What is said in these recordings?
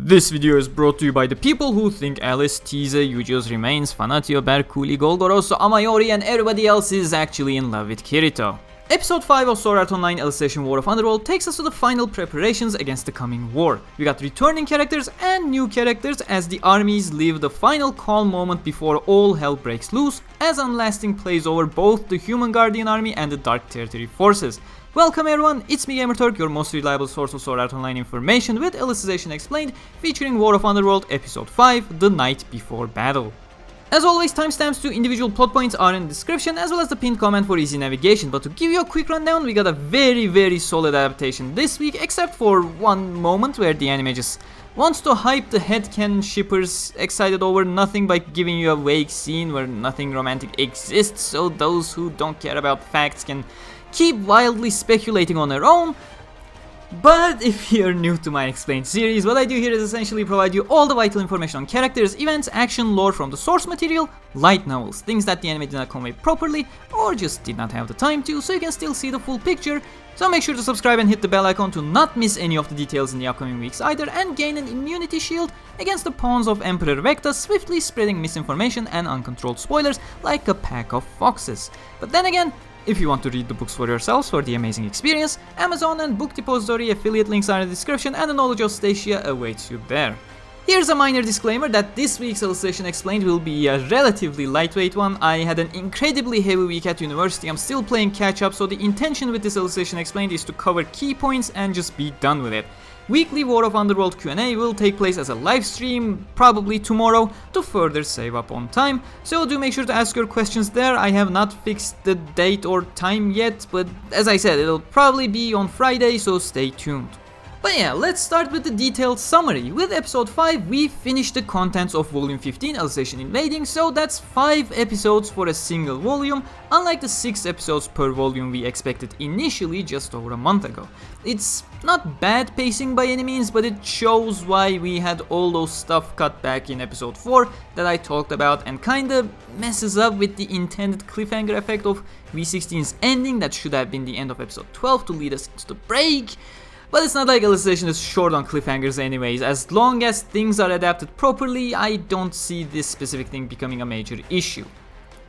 This video is brought to you by the people who think Alice, Tease, Yujos remains, Fanatio, Berkuli, Golgoroso, Amayori and everybody else is actually in love with Kirito. Episode 5 of Sword Art Online Alicization War of Underworld takes us to the final preparations against the coming war. We got returning characters and new characters as the armies live the final calm moment before all hell breaks loose, as Unlasting plays over both the Human Guardian army and the Dark Territory forces. Welcome everyone, it's me Gamerturk, your most reliable source of Sword Art Online information with Alicization Explained, featuring War of Underworld Episode 5, The Night Before Battle. As always, timestamps to individual plot points are in the description as well as the pinned comment for easy navigation, but to give you a quick rundown, we got a very solid adaptation this week, except for one moment where the anime just wants to hype the headcanon shippers excited over nothing by giving you a vague scene where nothing romantic exists, so those who don't care about facts can keep wildly speculating on their own. But if you're new to my explained series, what I do here is essentially provide you all the vital information on characters, events, action, lore from the source material, light novels, things that the anime did not convey properly or just did not have the time to, so you can still see the full picture. So make sure to subscribe and hit the bell icon to not miss any of the details in the upcoming weeks either, and gain an immunity shield against the pawns of Emperor Vecta swiftly spreading misinformation and uncontrolled spoilers like a pack of foxes. But then again, if you want to read the books for yourselves for the amazing experience, Amazon and Book Depository affiliate links are in the description and the knowledge of Stacia awaits you there. Here's a minor disclaimer that this week's Alicization Explained will be a relatively lightweight one. I had an incredibly heavy week at university, I'm still playing catch up, so the intention with this Alicization Explained is to cover key points and just be done with it. Weekly War of Underworld Q&A will take place as a live stream, probably tomorrow, to further save up on time, so do make sure to ask your questions there. I have not fixed the date or time yet, but as I said, it'll probably be on Friday, so stay tuned. But yeah, let's start with the detailed summary. With episode 5, we finished the contents of volume 15, Alicization Invading, so that's 5 episodes for a single volume, unlike the 6 episodes per volume we expected initially just over a month ago. It's not bad pacing by any means, but it shows why we had all those stuff cut back in episode 4 that I talked about, and kinda messes up with the intended cliffhanger effect of V16's ending that should have been the end of episode 12 to lead us into the break. But it's not like Alicization is short on cliffhangers anyways. As long as things are adapted properly, I don't see this specific thing becoming a major issue.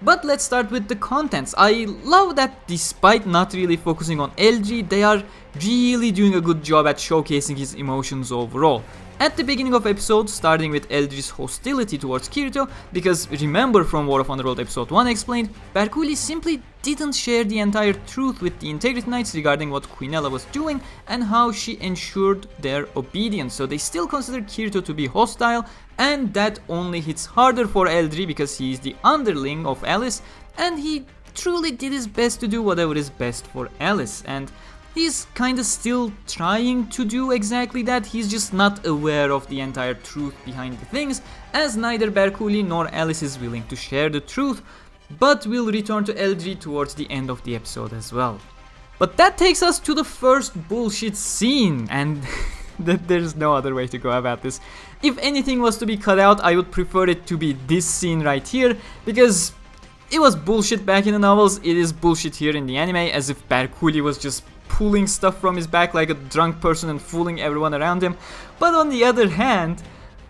But let's start with the contents. I love that despite not really focusing on Eldrie, they are really doing a good job at showcasing his emotions overall. At the beginning of episode, starting with Eldrie's hostility towards Kirito, because remember from War of Underworld episode 1 explained, Berkuli simply didn't share the entire truth with the Integrity Knights regarding what Quinella was doing and how she ensured their obedience, so they still consider Kirito to be hostile, and that only hits harder for Eldrie because he is the underling of Alice, and he truly did his best to do whatever is best for Alice, and he's kinda still trying to do exactly that. He's just not aware of the entire truth behind the things, as neither Berkuli nor Alice is willing to share the truth, but we'll return to Eldrie towards the end of the episode as well. But that takes us to the first bullshit scene, and there's no other way to go about this. If anything was to be cut out, I would prefer it to be this scene right here, because it was bullshit back in the novels, it is bullshit here in the anime, as if Berkuli was just pulling stuff from his back like a drunk person and fooling everyone around him. But on the other hand,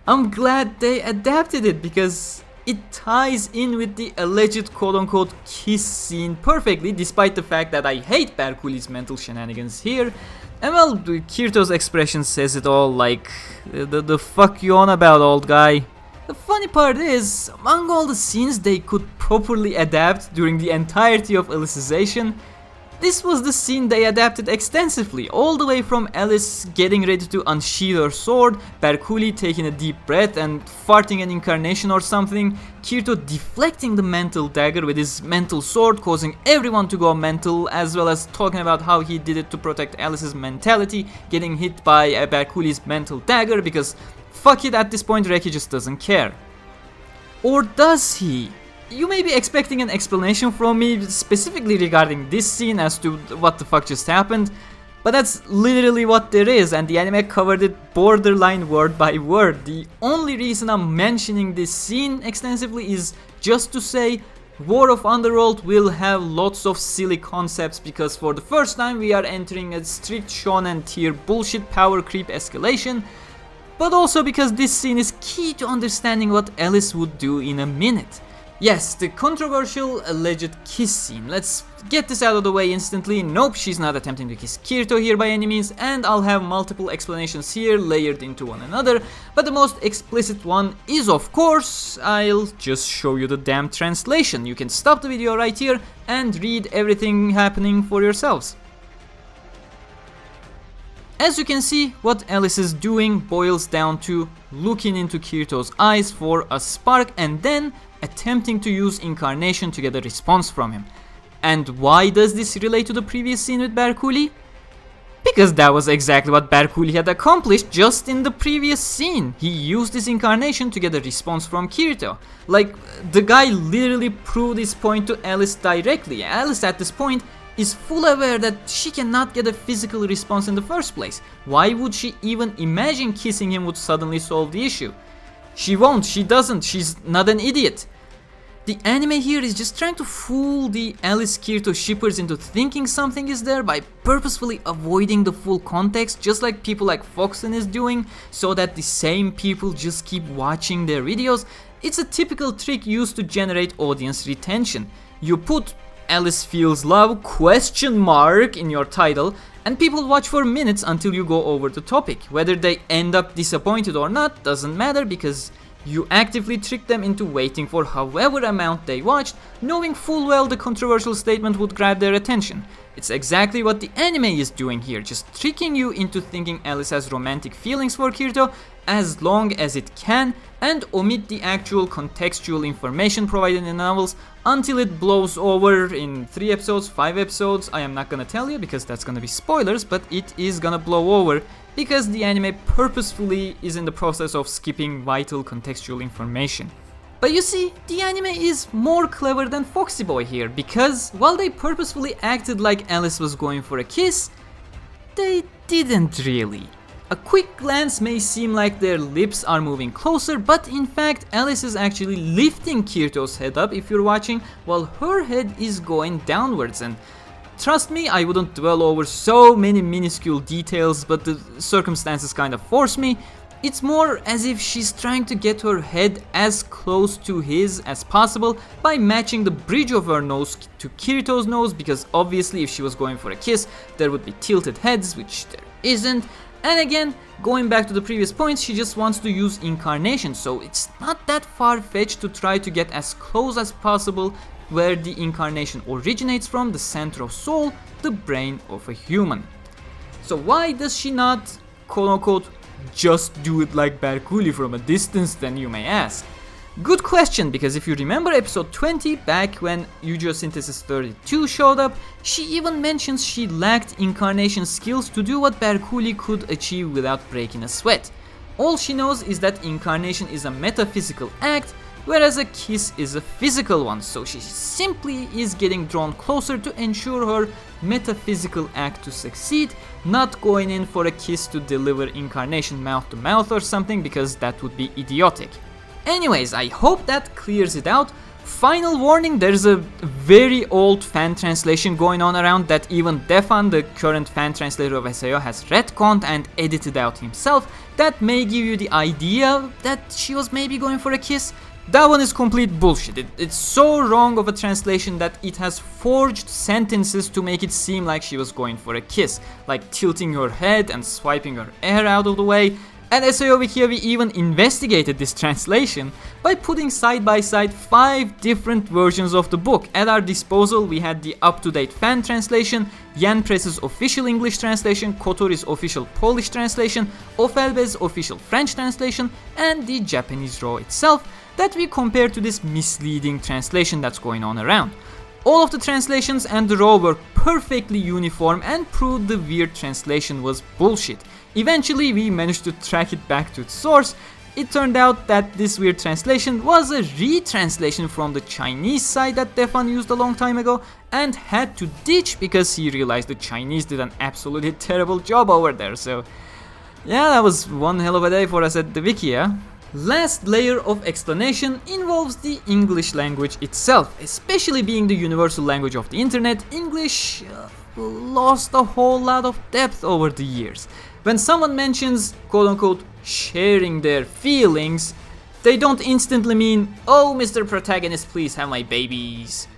I'm glad they adapted it because it ties in with the alleged quote-unquote kiss scene perfectly, despite the fact that I hate Berkuli's mental shenanigans here. And well, Kirito's expression says it all, like, the fuck you on about, old guy? The funny part is, among all the scenes they could properly adapt during the entirety of Alicization, this was the scene they adapted extensively, all the way from Alice getting ready to unsheath her sword, Berkuli taking a deep breath and farting an incarnation or something, Kirito deflecting the mental dagger with his mental sword, causing everyone to go mental, as well as talking about how he did it to protect Alice's mentality, getting hit by Berkuli's mental dagger because fuck it, at this point Reki just doesn't care. Or does he? You may be expecting an explanation from me specifically regarding this scene as to what the fuck just happened, but that's literally what there is, and the anime covered it borderline word by word. The only reason I'm mentioning this scene extensively is just to say War of Underworld will have lots of silly concepts because for the first time we are entering a strict shonen tier bullshit power creep escalation. but also because this scene is key to understanding what Alice would do in a minute. Yes, the controversial alleged kiss scene. Let's get this out of the way instantly. Nope, she's not attempting to kiss Kirito here by any means, and I'll have multiple explanations here layered into one another, but the most explicit one is, of course, I'll just show you the damn translation. You can stop the video right here and read everything happening for yourselves. As you can see, what Alice is doing boils down to looking into Kirito's eyes for a spark and then attempting to use incarnation to get a response from him. And why does this relate to the previous scene with Berkuli? Because that was exactly what Berkuli had accomplished just in the previous scene. He used this incarnation to get a response from Kirito. Like, the guy literally proved his point to Alice directly. Alice at this point is full aware that she cannot get a physical response in the first place. Why would she even imagine kissing him would suddenly solve the issue? She won't, she doesn't, she's not an idiot. The anime here is just trying to fool the Alice-Kirito shippers into thinking something is there by purposefully avoiding the full context, just like people like Foxen is doing, so that the same people just keep watching their videos. It's a typical trick used to generate audience retention. You put Alice feels love ? In your title, and people watch for minutes until you go over the topic. Whether they end up disappointed or not doesn't matter, because you actively trick them into waiting for however amount they watched, knowing full well the controversial statement would grab their attention. It's exactly what the anime is doing here, just tricking you into thinking Alice has romantic feelings for Kirito as long as it can, and omit the actual contextual information provided in the novels until it blows over in 3 episodes, 5 episodes. I am not gonna tell you because that's gonna be spoilers, but it is gonna blow over because the anime purposefully is in the process of skipping vital contextual information. But you see, the anime is more clever than Foxy Boy here, because while they purposefully acted like Alice was going for a kiss, they didn't really. A quick glance may seem like their lips are moving closer, but in fact Alice is actually lifting Kirito's head up if you're watching, while her head is going downwards. And trust me, I wouldn't dwell over so many minuscule details, but the circumstances kind of force me. It's more as if she's trying to get her head as close to his as possible by matching the bridge of her nose to Kirito's nose, because obviously if she was going for a kiss there would be tilted heads, which there isn't. And again, going back to the previous points, she just wants to use incarnation, so it's not that far-fetched to try to get as close as possible where the incarnation originates from, the center of soul, the brain of a human. So why does she not, quote-unquote, just do it like Berkuli from a distance, then you may ask? Good question, because if you remember episode 20, back when Yu-Gi-Oh! Synthesis 32 showed up, she even mentions she lacked incarnation skills to do what Berkuli could achieve without breaking a sweat. All she knows is that incarnation is a metaphysical act, whereas a kiss is a physical one, so she simply is getting drawn closer to ensure her metaphysical act to succeed, not going in for a kiss to deliver incarnation mouth to mouth or something, because that would be idiotic. Anyways, I hope that clears it out. Final warning, there's a very old fan translation going on around that even Defan, the current fan translator of SAO, has retconned and edited out himself. That may give you the idea that she was maybe going for a kiss. That one is complete bullshit. It's so wrong of a translation that it has forged sentences to make it seem like she was going for a kiss, like tilting her head and swiping her hair out of the way. At SAO Wikia we even investigated this translation by putting side by side 5 different versions of the book. At our disposal we had the up-to-date fan translation, Jan Press's official English translation, Kotori's official Polish translation, Ofelbe's official French translation, and the Japanese RAW itself that we compared to this misleading translation that's going on around. All of the translations and the RAW were perfectly uniform and proved the weird translation was bullshit. Eventually we managed to track it back to its source. It turned out that this weird translation was a retranslation from the Chinese side that Defan used a long time ago and had to ditch because he realized the Chinese did an absolutely terrible job over there. So yeah, that was one hell of a day for us at the Wikia. Last layer of explanation involves the English language itself. Especially being the universal language of the internet, English lost a whole lot of depth over the years. When someone mentions quote-unquote sharing their feelings, they don't instantly mean, "Oh, Mr. Protagonist, please have my babies."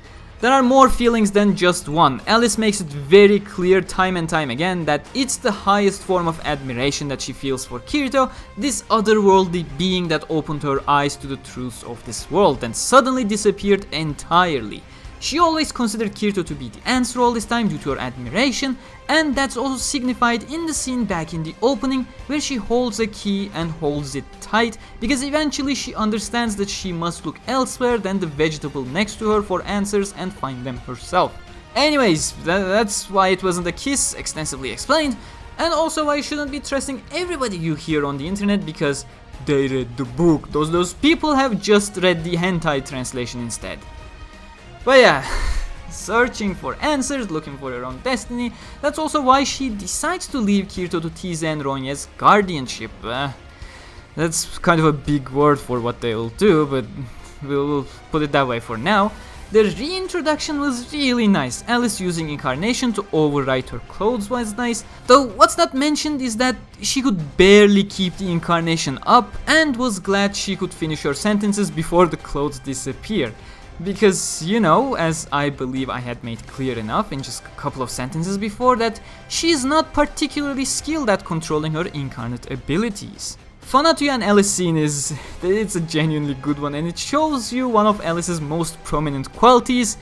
There are more feelings than just one. Alice makes it very clear time and time again that it's the highest form of admiration that she feels for Kirito, this otherworldly being that opened her eyes to the truths of this world and suddenly disappeared entirely. She always considered Kirito to be the answer all this time due to her admiration, and that's also signified in the scene back in the opening where she holds a key and holds it tight because eventually she understands that she must look elsewhere than the vegetable next to her for answers and find them herself. Anyways, that's why it wasn't a kiss, extensively explained, and also why you shouldn't be trusting everybody you hear on the internet because they read the book. Those people have just read the hentai translation instead. But yeah, searching for answers, looking for her own destiny, that's also why she decides to leave Kirito to Tize and Ronya's guardianship. That's kind of a big word for what they'll do, but we'll put it that way for now. The reintroduction was really nice. Alice using incarnation to overwrite her clothes was nice, though what's not mentioned is that she could barely keep the incarnation up and was glad she could finish her sentences before the clothes disappeared. Because, you know, as I believe I had made clear enough in just a couple of sentences before, that she's not particularly skilled at controlling her incarnate abilities. Fanatio and Alice scene it's a genuinely good one, and it shows you one of Alice's most prominent qualities,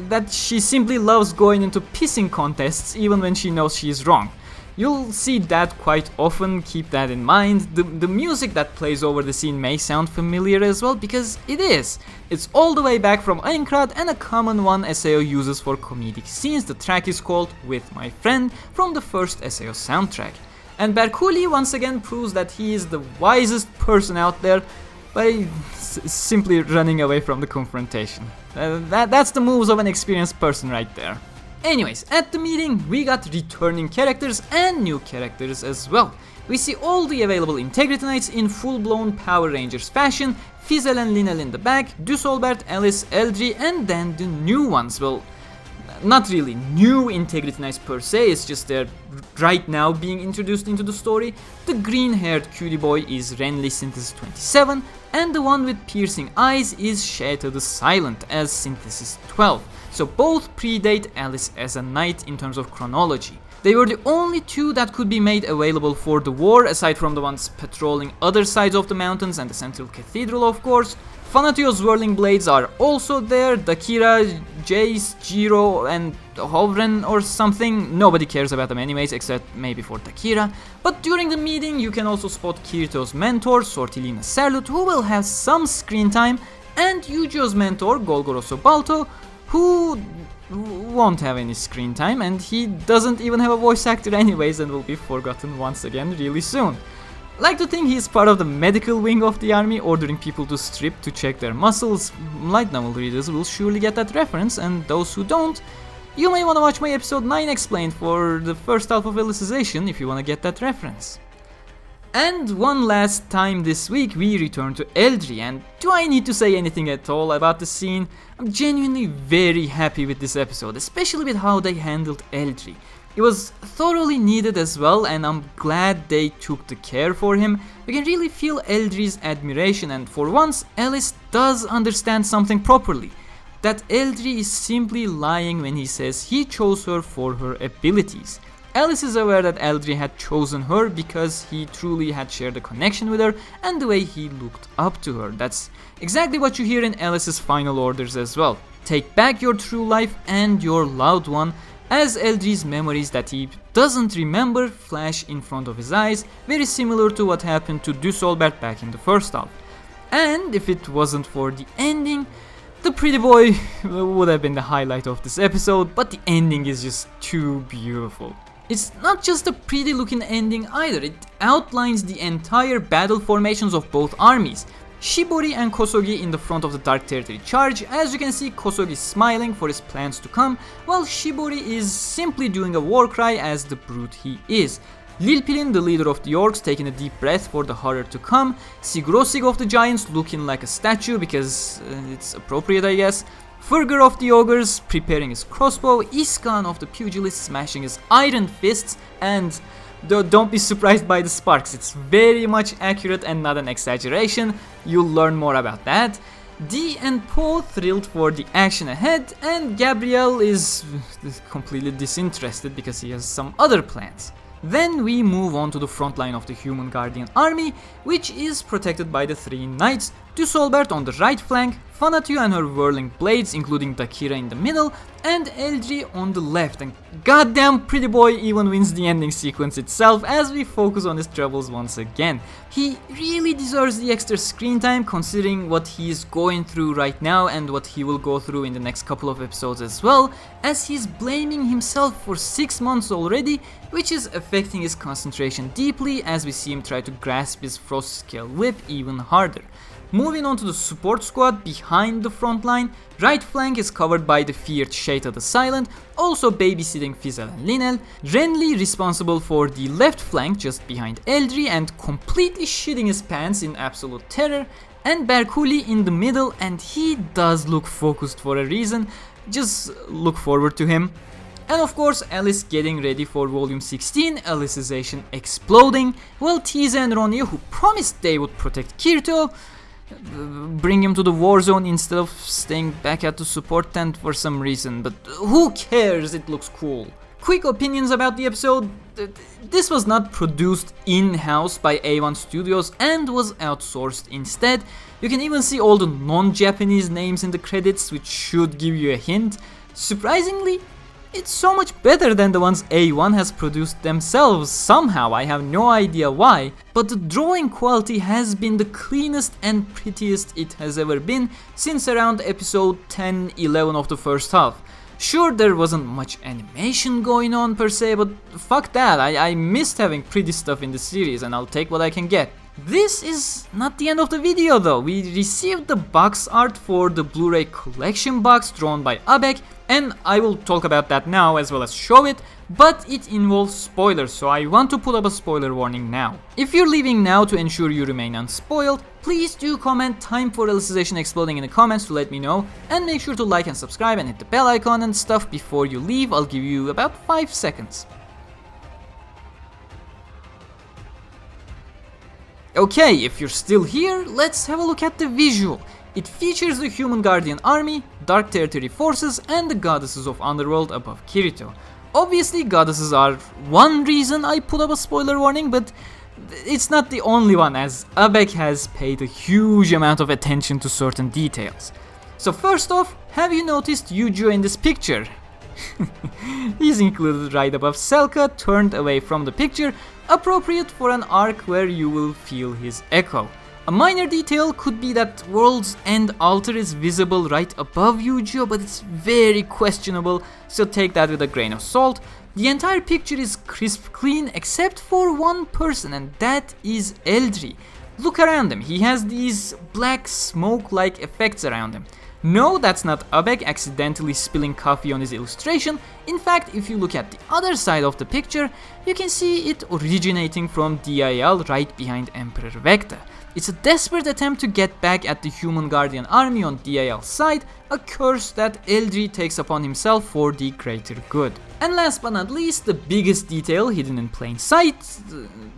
that she simply loves going into pissing contests even when she knows she is wrong. You'll see that quite often, keep that in mind. The music that plays over the scene may sound familiar as well, because it is. It's all the way back from Aincrad and a common one SAO uses for comedic scenes. The track is called With My Friend from the first SAO soundtrack. And Berkuli once again proves that he is the wisest person out there by simply running away from the confrontation. That's the moves of an experienced person right there. Anyways, at the meeting we got returning characters and new characters as well. We see all the available Integrity Knights in full-blown Power Rangers fashion, Fizel and Linel in the back, Düsselbert, Alice, Eldrie, and then the new ones. Well, not really new Integrity Knights per se, it's just they're right now being introduced into the story. The green-haired cutie boy is Renly Synthesis 27, and the one with piercing eyes is Shaeta the Silent as Synthesis 12. So both predate Alice as a knight in terms of chronology. They were the only two that could be made available for the war, aside from the ones patrolling other sides of the mountains and the central cathedral, of course. Fanatio's whirling blades are also there, Dakira, Jace, Jiro, and Hovren or something. Nobody cares about them anyways, except maybe for Dakira. But during the meeting you can also spot Kirito's mentor, Sortilina Serlut, who will have some screen time, and Yujo's mentor, Golgoroso Balto, who won't have any screen time, and he doesn't even have a voice actor anyways and will be forgotten once again really soon. Like to think he's part of the medical wing of the army, ordering people to strip to check their muscles. Light novel readers will surely get that reference, and those who don't, you may want to watch my episode 9 explained for the first half of Alicization if you want to get that reference. And one last time this week we return to Eldrie, and do I need to say anything at all about the scene? I'm genuinely very happy with this episode, especially with how they handled Eldrie. It was thoroughly needed as well, and I'm glad they took the care for him. You can really feel Eldrie's admiration, and for once Alice does understand something properly. That Eldrie is simply lying when he says he chose her for her abilities. Alice is aware that Eldrie had chosen her because he truly had shared a connection with her and the way he looked up to her. That's exactly what you hear in Alice's final orders as well. Take back your true life and your loved one, as Eldrie's memories that he doesn't remember flash in front of his eyes, very similar to what happened to Düsselbert back in the first half. And if it wasn't for the ending, the pretty boy would have been the highlight of this episode, but the ending is just too beautiful. It's not just a pretty looking ending either, it outlines the entire battle formations of both armies. Shibori and Kosogi in the front of the Dark Territory charge. As you can see, Kosogi is smiling for his plans to come, while Shibori is simply doing a war cry as the brute he is. Lilpilin, the leader of the orcs, taking a deep breath for the horror to come. Sigrosig of the giants looking like a statue because it's appropriate, I guess. Furger of the ogres preparing his crossbow, Iskan of the pugilist smashing his iron fists, and Though don't be surprised by the sparks, it's very much accurate and not an exaggeration. You'll learn more about that. Dee and Poe thrilled for the action ahead, and Gabriel is completely disinterested because he has some other plans. Then we move on to the front line of the Human Guardian army, which is protected by the three knights, Düsselbert on the right flank, Fanatio and her whirling blades including Dakira in the middle, and Eldrie on the left, and goddamn Pretty Boy even wins the ending sequence itself as we focus on his troubles once again. He really deserves the extra screen time considering what he is going through right now and what he will go through in the next couple of episodes as well, as he's blaming himself for 6 months already, which is affecting his concentration deeply as we see him try to grasp his frost scale whip even harder. Moving on to the support squad behind the front line, right flank is covered by the feared Shaita the Silent, also babysitting Fizel and Linel, Renly responsible for the left flank just behind Eldrie and completely shitting his pants in absolute terror, and Berkuli in the middle, and he does look focused for a reason, just look forward to him. And of course Alice getting ready for volume 16, Alicization exploding, while Tiza and Ronya, who promised they would protect Kirito, bring him to the war zone instead of staying back at the support tent for some reason, but who cares, it looks cool. Quick opinions about the episode. This was not produced in-house by A1 Studios and was outsourced instead. You can even see all the non-Japanese names in the credits, which should give you a hint. Surprisingly, it's so much better than the ones A1 has produced themselves somehow, I have no idea why, but the drawing quality has been the cleanest and prettiest it has ever been since around episode 10-11 of the first half. Sure, there wasn't much animation going on per se, but fuck that, I missed having pretty stuff in the series and I'll take what I can get. This is not the end of the video though. We received the box art for the Blu-ray collection box drawn by Abek, and I will talk about that now as well as show it, but it involves spoilers, so I want to put up a spoiler warning now. If you're leaving now to ensure you remain unspoiled, please do comment time for Alicization exploding in the comments to let me know, and make sure to like and subscribe and hit the bell icon and stuff before you leave. I'll give you about 5 seconds. Okay, if you're still here, let's have a look at the visual. It features the Human Guardian army, Dark Territory forces, and the goddesses of Underworld above Kirito. Obviously, goddesses are one reason I put up a spoiler warning, but it's not the only one, as Abek has paid a huge amount of attention to certain details. So first off, have you noticed Yujo in this picture? He's included right above Selka, turned away from the picture, appropriate for an arc where you will feel his echo. A minor detail could be that World's End altar is visible right above Yujo, but it's very questionable, so take that with a grain of salt. The entire picture is crisp clean except for one person, and that is Eldrie. Look around him, he has these black smoke-like effects around him. No, that's not Abek accidentally spilling coffee on his illustration. In fact, if you look at the other side of the picture, you can see it originating from DIL right behind Emperor Vecta. It's a desperate attempt to get back at the Human Guardian army on DIL's side, a curse that Eldrie takes upon himself for the greater good. And last but not least, the biggest detail hidden in plain sight,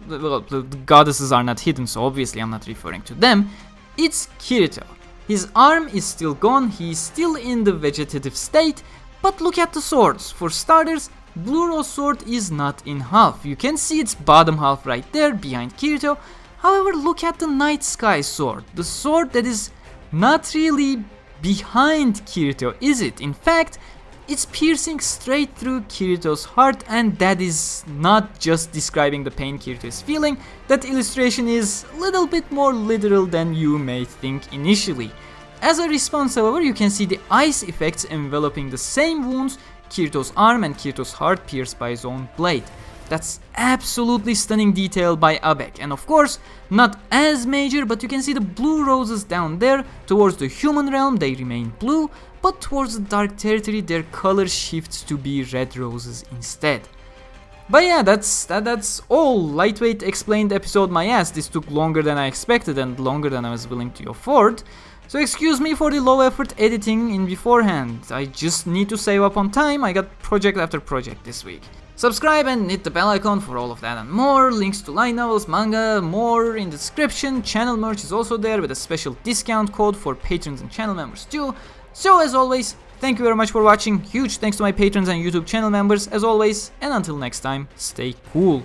well, the goddesses are not hidden, so obviously I'm not referring to them, it's Kirito. His arm is still gone, he's still in the vegetative state, but look at the swords. For starters, Blue Rose sword is not in half. You can see its bottom half right there behind Kirito. However, look at the Night Sky sword. The sword that is not really behind Kirito, is it? In fact, it's piercing straight through Kirito's heart, and that is not just describing the pain Kirito is feeling. That illustration is a little bit more literal than you may think initially. As a response, however, you can see the ice effects enveloping the same wounds, Kirito's arm and Kirito's heart pierced by his own blade. That's absolutely stunning detail by Abek, and of course, not as major, but you can see the blue roses down there. Towards the human realm they remain blue, but towards the Dark Territory their color shifts to be red roses instead. But yeah, that's all. Lightweight explained episode my ass. This took longer than I expected and longer than I was willing to afford. So excuse me for the low effort editing in beforehand. I just need to save up on time. I got project after project this week. Subscribe and hit the bell icon for all of that and more. Links to light novels, manga, more in the description. Channel merch is also there with a special discount code for patrons and channel members too. So as always, thank you very much for watching. Huge thanks to my patrons and YouTube channel members as always. And until next time, stay cool.